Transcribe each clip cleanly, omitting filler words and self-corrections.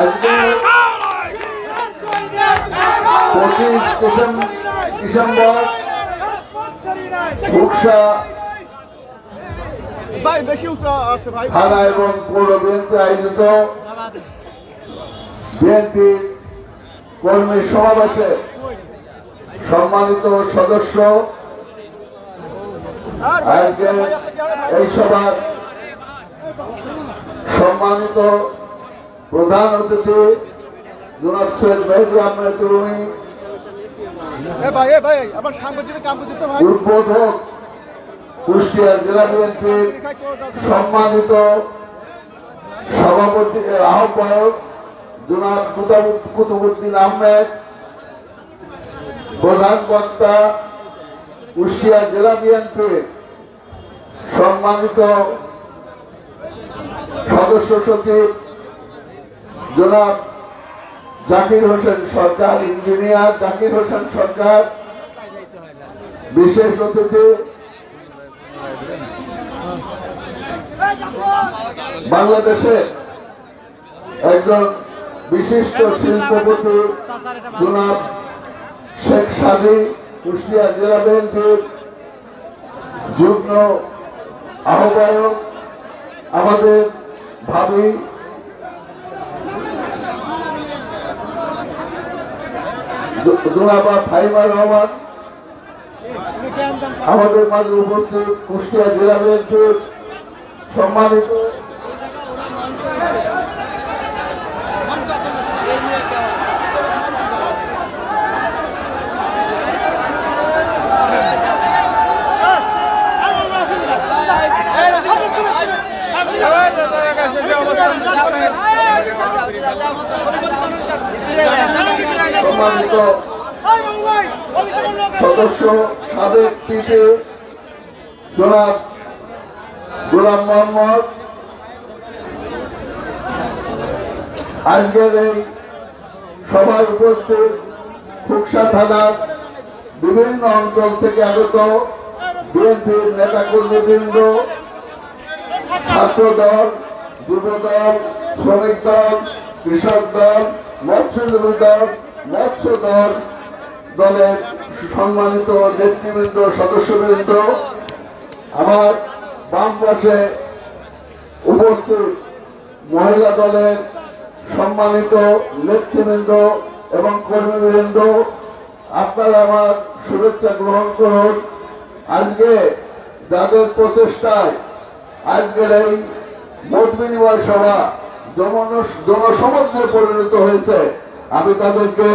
আজকে 25 ডিসেম্বর উকসা থানা এবং পৌর বিএনপি আয়োজিত বিএনপি কর্মী সমাবেশে সম্মানিত সদস্য আজকে এই সভার সম্মানিত প্রধান অতিথি জনাব সৈয়দ মেহেদী আহমেদ রুমি, উদ্বোধক কুষ্টিয়া জেলা বিএনপির সম্মানিত সভাপতি আহ্বায়ক জনাব কুতুবুদ্দিন আহমেদ, প্রধান বক্তা কুষ্টিয়া জেলা বিএনপির সম্মানিত সদস্য সচিব জনাব জাকির হোসেন সরকার, ইঞ্জিনিয়ার জাকির হোসেন সরকার, বিশেষ অতিথি বাংলাদেশের একজন বিশিষ্ট শিল্পপতি জনাব শেখ সাদি, কুষ্টিয়া জেলা বিএনপির যুগ্ম আহ্বায়ক, আমাদের ভাবি জনাবা ফাইমা রহমান, আমাদের মাঝে উপস্থিত কুষ্টিয়া জেলা বিএনপির সম্মানিত সম্মানিত সদস্য সাবেক পিপি জনাব গোলাম মোহাম্মদ, আজকের এই সভায় উপস্থিত খুকসা থানার বিভিন্ন অঞ্চল থেকে আগত বিএনপির নেতাকর্মীবৃন্দ, ছাত্র দল, যুব দল, শ্রমিক দল, কৃষক দল, মৎস্যজীবী দল, মৎস্য দল দলের সম্মানিত নেতৃবৃন্দ, সদস্যবৃন্দ, আমার বাম পাশে উপস্থিত মহিলা দলের সম্মানিত নেতৃবৃন্দ এবং কর্মীবৃন্দ, আপনারা আমার শুভেচ্ছা গ্রহণ করুন। আজকে যাদের প্রচেষ্টায় আজকের এই মত বিনিময় সভা জনসমুদ্রে পরিণত হয়েছে, আমি তাদেরকে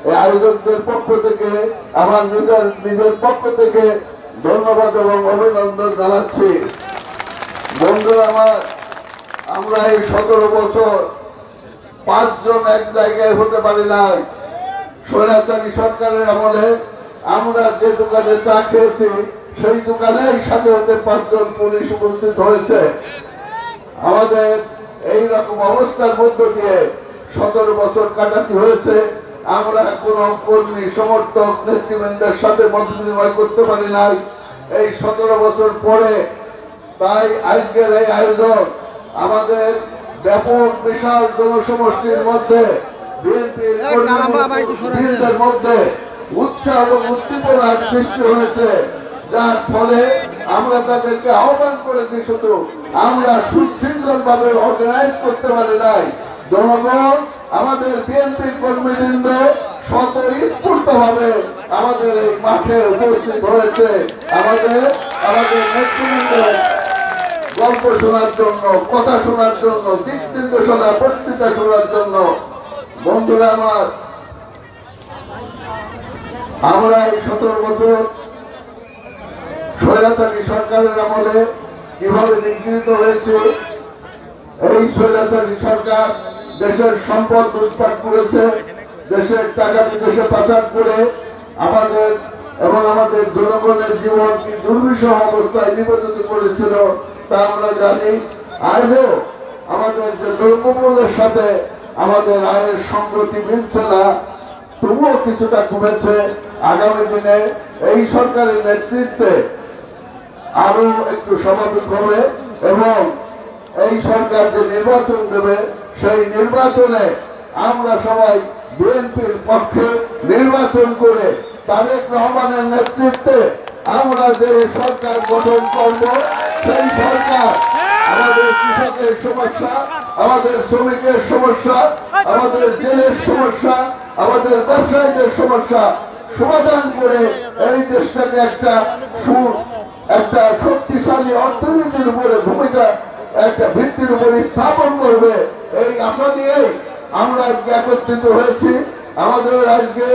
এই আয়োজকদের পক্ষ থেকে, আমার নিজের পক্ষ থেকে ধন্যবাদ এবং অভিনন্দন জানাচ্ছি। বন্ধুরা আমার, আমরা এই 17 বছর 5 জন এক জায়গায় হতে পারি নাই। স্বৈরাচারী সরকারের আমলে আমরা যে দোকানে চা খেয়েছি সেই দোকানেই সাথে সাথে 5 জন পুলিশ উপস্থিত হয়েছে। আমাদের এই রকম অবস্থার মধ্য দিয়ে 17 বছর কাটাতে হয়েছে। আমরা কোন কর্মী, সমর্থক, নেতৃবৃন্দের সাথে মত বিনিময় করতে পারি নাই এই 17 বছর পরে। তাই আজকের এই আয়োজন আমাদের ব্যাপক বিশাল জনসমষ্টির মধ্যে, বিএনপির কর্মীদের মধ্যে উৎসাহ এবং উদ্দীপনার সৃষ্টি হয়েছে, যার ফলে আমরা তাদেরকে আহ্বান করেছি। শুধু আমরা সুশৃঙ্খল ভাবে অর্গানাইজ করতে পারি নাই। জনগণ, আমাদের বিএনপির কর্মীবৃন্দ স্বতঃস্ফূর্ত ভাবে আমাদের এই মাঠে উপস্থিত হয়েছে, আমাদের নেতৃবৃন্দের গল্প শোনার জন্য, কথা শোনার জন্য, দিক নির্দেশনা, বক্তৃতা শোনার জন্য। বন্ধুরা আমার, আমরা এই 17 বছর স্বৈরাচারী সরকারের আমলে কিভাবে নিগৃহীত হয়েছে। এই স্বৈরাচারী সরকার দেশের সম্পদ লুটপাট করেছে, দেশের টাকা বিদেশে পাচার করে আমাদের এবং আমাদের জনগণের জীবন কি দুর্বিষহ অবস্থায় নিবেদিত করেছিল তা আমরা জানি। আজও আমাদের যে দ্রব্যমূল্যের সাথে আমাদের আয়ের সংগতি মিলছে না, তবুও কিছুটা কমেছে। আগামী দিনে এই সরকারের নেতৃত্বে আরো একটু স্বাভাবিক হবে এবং এই সরকার যে নির্বাচন দেবে সেই নির্বাচনে আমরা সবাই বিএনপির পক্ষে নির্বাচন করে তারেক রহমানের নেতৃত্বে আমরা যে সরকার গঠন করব, সেই সরকার আমাদের কৃষকের সমস্যা, আমাদের শ্রমিকের সমস্যা, আমাদের জেলের সমস্যা, আমাদের ব্যবসায়ীদের সমস্যা সমাধান করে এই দেশটাকে একটা শক্তিশালী অর্থনীতির উপরে ভূমিকা, একটা ভিত্তির উপরে স্থাপন করবে। এই আশা নিয়েই আমরা আজকে একত্রিত হয়েছি। আমাদের আজকে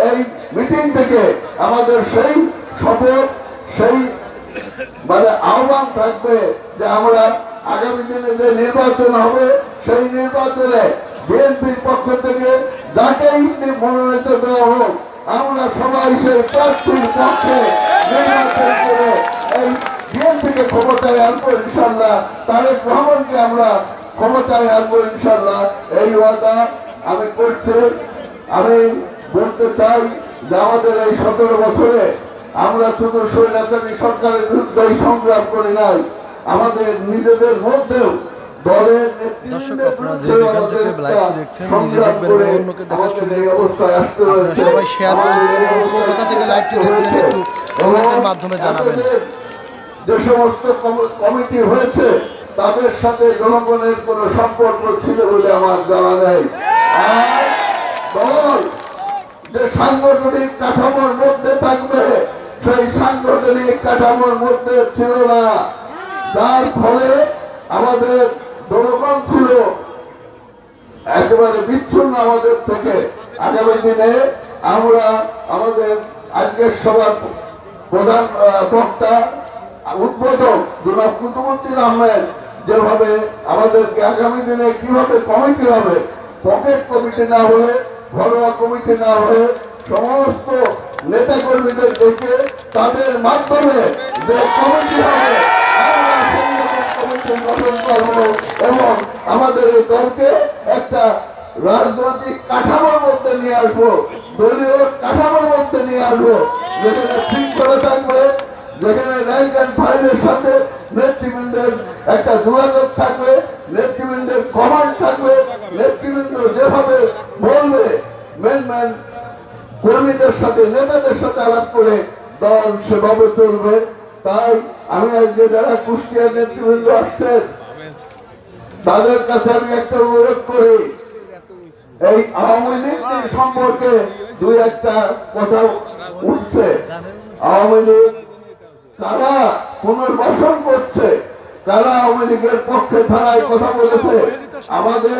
এই মিটিং থেকে আমাদের সেই শপথ, সেই আহ্বান থাকবে যে আমরা আগামী দিনে যে নির্বাচন হবে সেই নির্বাচনে বিএনপির পক্ষ থেকে যাকেই মনোনীত দেওয়া হোক, আমরা সবাই সেই প্রার্থীর পক্ষে নির্বাচন করে এই বিএনপিকে ক্ষমতায় আনবো ইনশাল্লাহ, তারেক রহমানকে আমরা ক্ষমতায় আনবো ইনশাল্লাহ। এই ওয়াদা আমি করছি। আমি বলতে চাই যে আমাদের এই 17 বছরে আমরা শুধু স্বৈরাচারী সরকারের বিরুদ্ধে সংগ্রাম করি নাই, আমাদের নিজেদের মধ্যেও দলের নেতৃত্বের বিরুদ্ধে সংগ্রাম করে আমাদের এই অবস্থায় আসতে হয়েছে। যে সমস্ত কমিটি হয়েছে তাদের সাথে জনগণের কোন সম্পর্ক ছিল বলে আমার জানা নেই। আর দল যে সাংগঠনিক কাঠামোর মধ্যে থাকবে সেই সাংগঠনিক কাঠামোর মধ্যে ছিল না, যার ফলে আমাদের জনগণ ছিল একেবারে বিচ্ছিন্ন আমাদের থেকে। আগামী দিনে আমরা আমাদের আজকের সভার প্রধান বক্তা উদ্বোধক জনাব কুতুবুদ্দিন আহমেদ যেভাবে আমাদেরকে আগামী দিনে কিভাবে কমিটি হবে, পকেট কমিটি না হয়ে, ঘরোয়া কমিটি না হয়ে সমস্ত নেতা কর্মীদের দেখে তাদের মাধ্যমে যে কমিটি হবে আমরা সেই রকম কমিটি গঠন করবো এবং আমাদের এই দলকে একটা রাজনৈতিক কাঠামোর মধ্যে নিয়ে আসবো, দলীয় কাঠামোর মধ্যে নিয়ে আসবো, যেখানে শৃঙ্খলা থাকবে, যেখানে র্যাঙ্ক অ্যান্ড ফাইলের সাথে নেতৃবৃন্দের একটা যোগাযোগ থাকবে, নেতৃবৃন্দের কমান্ড থাকবে, নেতৃবৃন্দ যেভাবে বলবে মেন কর্মীদের সাথে নেতাদের সাথে আলাপ করে দল সেভাবে চলবে। তাই আমি আজকে যারা কুষ্টিয়ার নেতৃবৃন্দ আসছেন তাদের কাছে আমি একটা অনুরোধ করি, এই আওয়ামী লীগ সম্পর্কে দুই একটা কথা উঠছে। আওয়ামী লীগ কারা পুনর্বাসন করছে, কারা আওয়ামী লীগের পক্ষে থানায় কথা বলেছে। আমাদের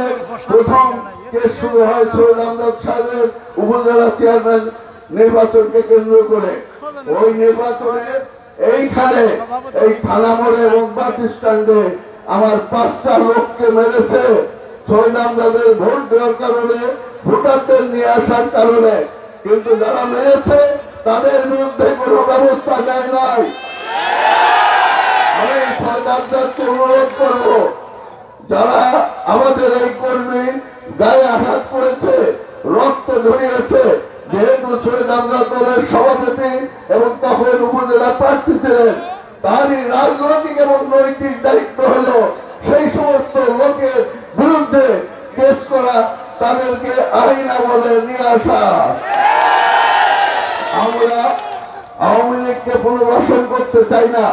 প্রথম কেস শুরু হয় সৈয়দ আমজাদ সাহেবের উপজেলা চেয়ারম্যান নির্বাচনকে কেন্দ্র করে। ওই নির্বাচনে এইখানে এই থানা মোড়ে এবং বাস স্ট্যান্ডে আমার 5টা লোককে মেরেছে সৈয়দ আমজাদের ভোট দেওয়ার কারণে, ভোটারদের নিয়ে আসার কারণে। কিন্তু যারা মেরেছে তাদের বিরুদ্ধে কোনো ব্যবস্থা নেয় নাই। আমি সৈয়দ আমজাদকে অনুরোধ করব, যারা আমাদের এই কর্মী গায়ে আঘাত করেছে, রক্ত ঝরিয়েছে, যেহেতু সৈয়দ আমজাদ দলের সভাপতি এবং তখন উপজেলা প্রার্থী ছিলেন, তারই রাজনৈতিক এবং নৈতিক দায়িত্ব হলো সেই সমস্ত লোকের বিরুদ্ধে কেস করা, তাদেরকে আইন আমলে নিয়ে আসা। আমরা আওয়ামী লীগকে পুনর্বাসন করতে চাই না,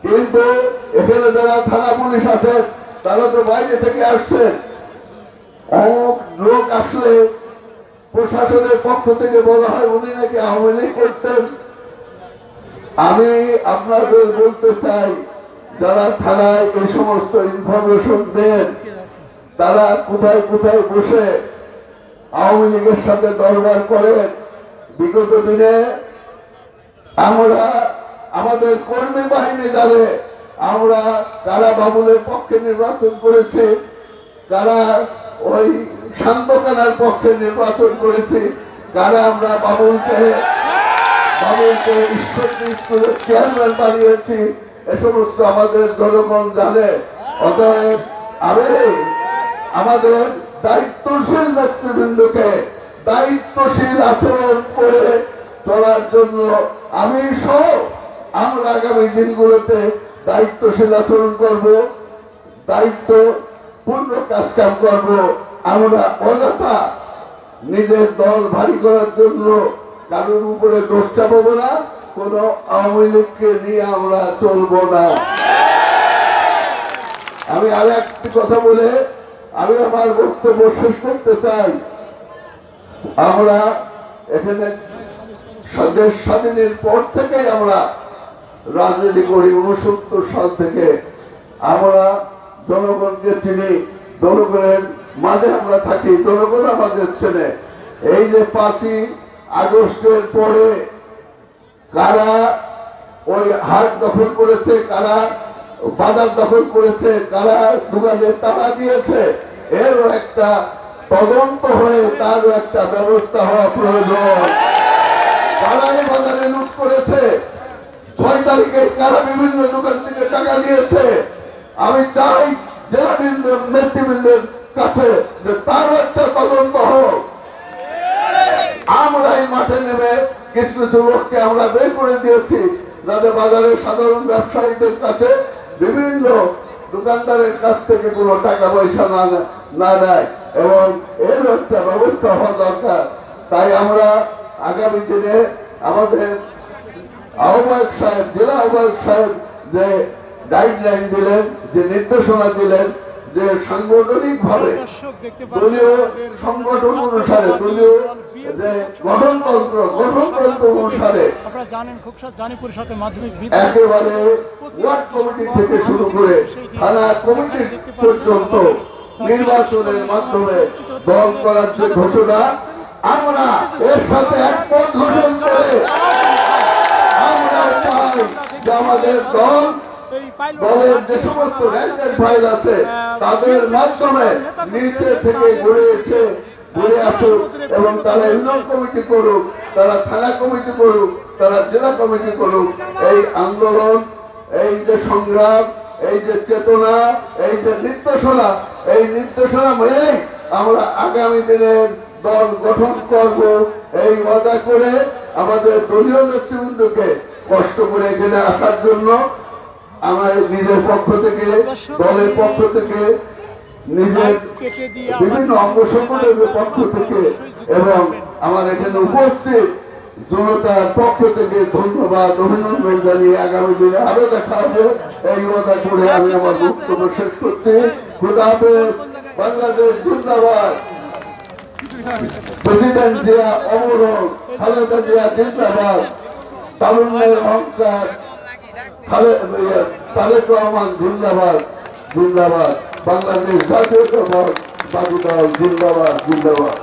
কিন্তু এখানে যারা থানা পুলিশ আছেন তারা তো বাইরে থেকে আসছেন। অমুক লোক আসলে প্রশাসনের পক্ষ থেকে বলা হয় উনি নাকি আওয়ামী লীগ করতেন। আমি আপনাদের বলতে চাই, যারা থানায় এই সমস্ত ইনফরমেশন দেন তারা কোথায় কোথায় বসে আওয়ামী লীগের সাথে দরবার করেন। বিগত দিনে আমরা আমাদের কর্মী বাহিনী জানে আমরা কারা বাবুলের পক্ষে নির্বাচন করেছি, কারা ওই শান্তকানার পক্ষে নির্বাচন করেছি, কারা আমরা বাবুলকে স্কুলের চেয়ারম্যান বানিয়েছি, এ সমস্ত আমাদের জনগণ জানে। অতএব আমি আমাদের দায়িত্বশীল নেতৃবৃন্দকে দায়িত্বশীল আচরণ করে চলার জন্য আমি সহ আমরা আগামী দিনগুলোতে দায়িত্বশীল আচরণ করব, দায়িত্ব পূর্ণ কাজ কাম করব। আমরা অযথা নিজের দল ভারী করার জন্য কারোর উপরে দোষ চাপাবো না, কোন আওয়ামী লীগকে নিয়ে আমরা চলবো না। আমি আর একটি কথা বলে আমি আমার বক্তব্য শেষ করতে চাই। আমরা এখানে দেশ স্বাধীনের পর থেকেই আমরা রাজনীতি করি, 69 সাল থেকে আমরা জনগণকে চিনি, জনগণের মাঝে আমরা থাকি, জনগণ আমাদের চেনে। এই যে 5ই আগস্টের পরে কারা ওই হাট দখল করেছে, কারা বাজার দখল করেছে, কারা দোকানে তালা দিয়েছে, এরও একটা তদন্ত হয়ে তারও একটা ব্যবস্থা হওয়া প্রয়োজন। কারা এই বাজারে লুট করেছে, 6 তারিখে কারা বিভিন্ন দোকান থেকে টাকা দিয়েছে, আমি চাই জেলাবৃন্দ নেতৃবৃন্দের কাছে যে তারও একটা তদন্ত হোক। আমরা এই মাঠে নেমে কিছু কিছু লোককে আমরা বের করে দিয়েছি, যাতে বাজারের সাধারণ ব্যবসায়ীদের কাছে বিভিন্ন দোকানদারের কাছ থেকে কোনো টাকা পয়সা না নেয়, এবং এর একটা ব্যবস্থা হওয়া দরকার। তাই আমরা আগামী দিনে আমাদের আহ্বায়ক সাহেব, জেলা আহ্বায়ক সাহেব যে গাইডলাইন দিলেন, যে নির্দেশনা দিলেন, যে সাংগঠনিক ভাবে দলীয় সংগঠন অনুসারে, দলীয় যে গঠনতন্ত্র অনুসারে একেবারে ওয়ার্ড কমিটি থেকে শুরু করে থানা কমিটি পর্যন্ত নির্বাচনের মাধ্যমে দল করার যে ঘোষণা, আমরা এর সাথে একমত ঘোষণ করে আমরা চাই যে আমাদের দলের যে সমস্ত র্যাঙ্কের ফাইল আছে তাদের মাধ্যমে নিচে থেকে ঘুরে আসুক, এবং তারা ইউনিয়ন কমিটি করুক, তারা থানা কমিটি করুক, তারা জেলা কমিটি করুক। এই আন্দোলন, এই যে সংগ্রাম, এই যে চেতনা, এই যে নির্দেশনা, এই নির্দেশনা মেনেই আমরা আগামী দিনের দল গঠন করব। এই ওয়াদা করে আমাদের দলীয় নেতৃবৃন্দকে কষ্ট করে এখানে আসার জন্য আমার নিজের পক্ষ থেকে, দলের পক্ষ থেকে, নিজের বিভিন্ন অঙ্গ সংগঠনের পক্ষ থেকে এবং আমার এখানে উপস্থিত জনতার পক্ষ থেকে ধন্যবাদ, অভিনন্দন জানিয়ে আগামী দিনে আরো দেখা হবে এই ওয়াদা করে আমি আমার বক্তব্য শেষ করছি। খোদা হাফেজ। বাংলাদেশ জিন্দাবাদ। প্রেসিডেন্ট জিয়া অমর হোক, খালেদা জিয়া জিন্দাবাদ, তারুণ্যের অহংকার তারেক রহমান জিন্দাবাদ, জিন্দাবাদ। বাংলাদেশ জাতীয়তাবাদী দল জিন্দাবাদ, জিন্দাবাদ।